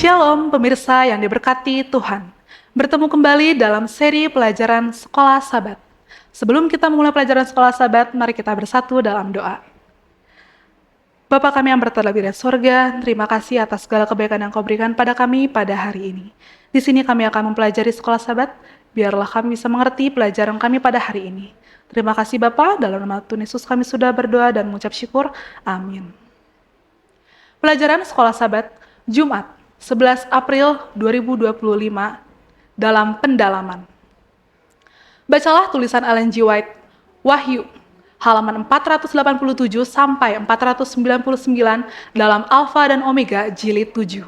Shalom pemirsa yang diberkati Tuhan. Bertemu kembali dalam seri pelajaran Sekolah Sabat. Sebelum kita memulai pelajaran Sekolah Sabat, mari kita bersatu dalam doa. Bapa kami yang berterlebih di sorga, terima kasih atas segala kebaikan yang Kau berikan pada kami pada hari ini. Di sini kami akan mempelajari Sekolah Sabat, biarlah kami bisa mengerti pelajaran kami pada hari ini. Terima kasih Bapa, dalam nama Tuhan Yesus kami sudah berdoa dan mengucap syukur. Amin. Pelajaran Sekolah Sabat, Jumat, 11 April 2025, dalam pendalaman. Bacalah tulisan Ellen G. White, Wahyu, halaman 487 sampai 499 dalam Alfa dan Omega jilid 7.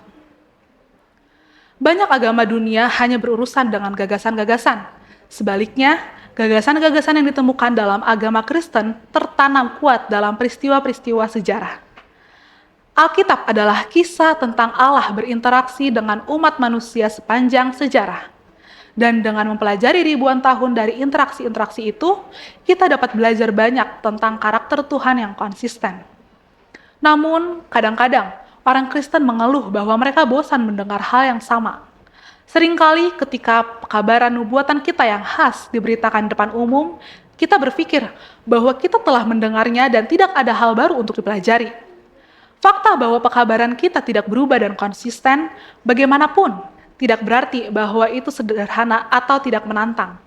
Banyak agama dunia hanya berurusan dengan gagasan-gagasan. Sebaliknya, gagasan-gagasan yang ditemukan dalam agama Kristen tertanam kuat dalam peristiwa-peristiwa sejarah. Alkitab adalah kisah tentang Allah berinteraksi dengan umat manusia sepanjang sejarah. Dan dengan mempelajari ribuan tahun dari interaksi-interaksi itu, kita dapat belajar banyak tentang karakter Tuhan yang konsisten. Namun, kadang-kadang orang Kristen mengeluh bahwa mereka bosan mendengar hal yang sama. Seringkali ketika kabaran nubuatan kita yang khas diberitakan depan umum, kita berpikir bahwa kita telah mendengarnya dan tidak ada hal baru untuk dipelajari. Fakta bahwa pekabaran kita tidak berubah dan konsisten, bagaimanapun, tidak berarti bahwa itu sederhana atau tidak menantang.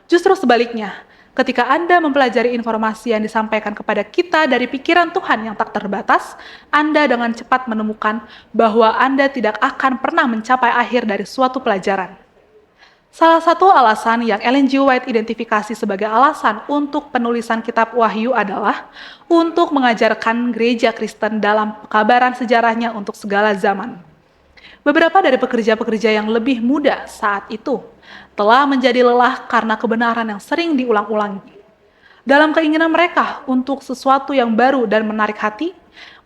Justru sebaliknya, ketika Anda mempelajari informasi yang disampaikan kepada kita dari pikiran Tuhan yang tak terbatas, Anda dengan cepat menemukan bahwa Anda tidak akan pernah mencapai akhir dari suatu pelajaran. Salah satu alasan yang Ellen G. White identifikasi sebagai alasan untuk penulisan kitab Wahyu adalah untuk mengajarkan gereja Kristen dalam pekabaran sejarahnya untuk segala zaman. Beberapa dari pekerja-pekerja yang lebih muda saat itu telah menjadi lelah karena kebenaran yang sering diulang-ulangi. Dalam keinginan mereka untuk sesuatu yang baru dan menarik hati,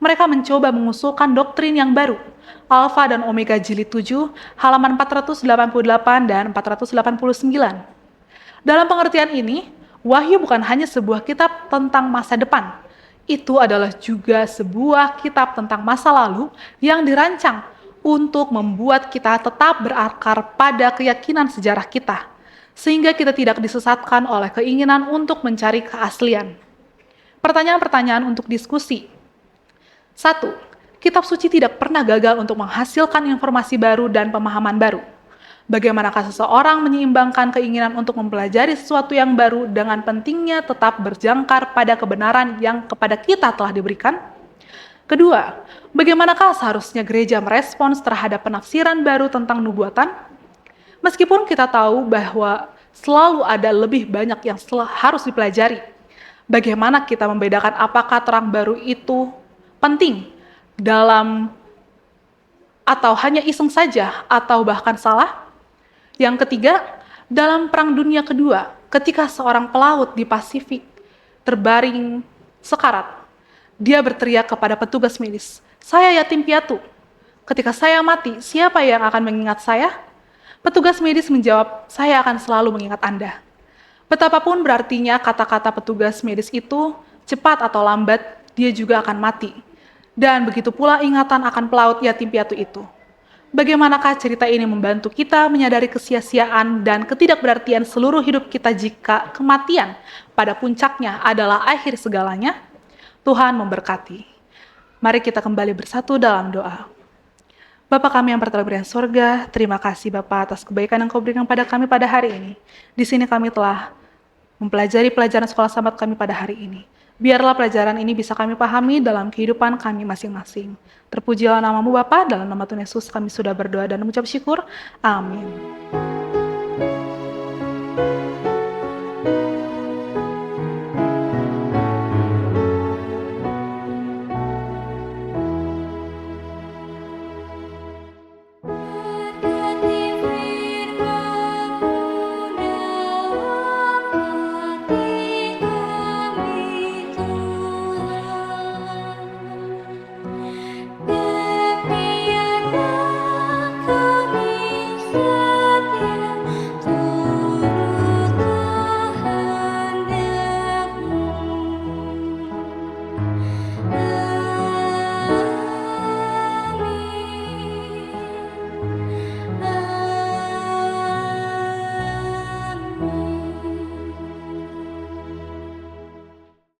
mereka mencoba mengusulkan doktrin yang baru. Alfa dan Omega jilid 7, halaman 488 dan 489. Dalam pengertian ini, Wahyu bukan hanya sebuah kitab tentang masa depan. Itu adalah juga sebuah kitab tentang masa lalu yang dirancang untuk membuat kita tetap berakar pada keyakinan sejarah kita, sehingga kita tidak disesatkan oleh keinginan untuk mencari keaslian. Pertanyaan-pertanyaan untuk diskusi. 1. Kitab suci tidak pernah gagal untuk menghasilkan informasi baru dan pemahaman baru. Bagaimanakah seseorang menyeimbangkan keinginan untuk mempelajari sesuatu yang baru dengan pentingnya tetap berjangkar pada kebenaran yang kepada kita telah diberikan? Kedua, bagaimanakah seharusnya gereja merespons terhadap penafsiran baru tentang nubuatan? Meskipun kita tahu bahwa selalu ada lebih banyak yang harus dipelajari, bagaimana kita membedakan apakah terang baru itu penting dalam atau hanya iseng saja atau bahkan salah? Yang ketiga, dalam Perang Dunia Kedua, ketika seorang pelaut di Pasifik terbaring sekarat, dia berteriak kepada petugas medis, "Saya yatim piatu. Ketika saya mati, siapa yang akan mengingat saya?" Petugas medis menjawab, "Saya akan selalu mengingat Anda." Betapapun berartinya kata-kata petugas medis itu, cepat atau lambat, dia juga akan mati. Dan begitu pula ingatan akan pelaut yatim piatu itu. Bagaimanakah cerita ini membantu kita menyadari kesia-siaan dan ketidakberartian seluruh hidup kita jika kematian pada puncaknya adalah akhir segalanya? Tuhan memberkati. Mari kita kembali bersatu dalam doa. Bapa kami yang berterlebih di sorga, terima kasih Bapa atas kebaikan yang Kau berikan pada kami pada hari ini. Di sini kami telah mempelajari pelajaran Sekolah Sabat kami pada hari ini. Biarlah pelajaran ini bisa kami pahami dalam kehidupan kami masing-masing. Terpujilah nama-Mu Bapa, dalam nama Tuhan Yesus kami sudah berdoa dan mengucap syukur. Amin.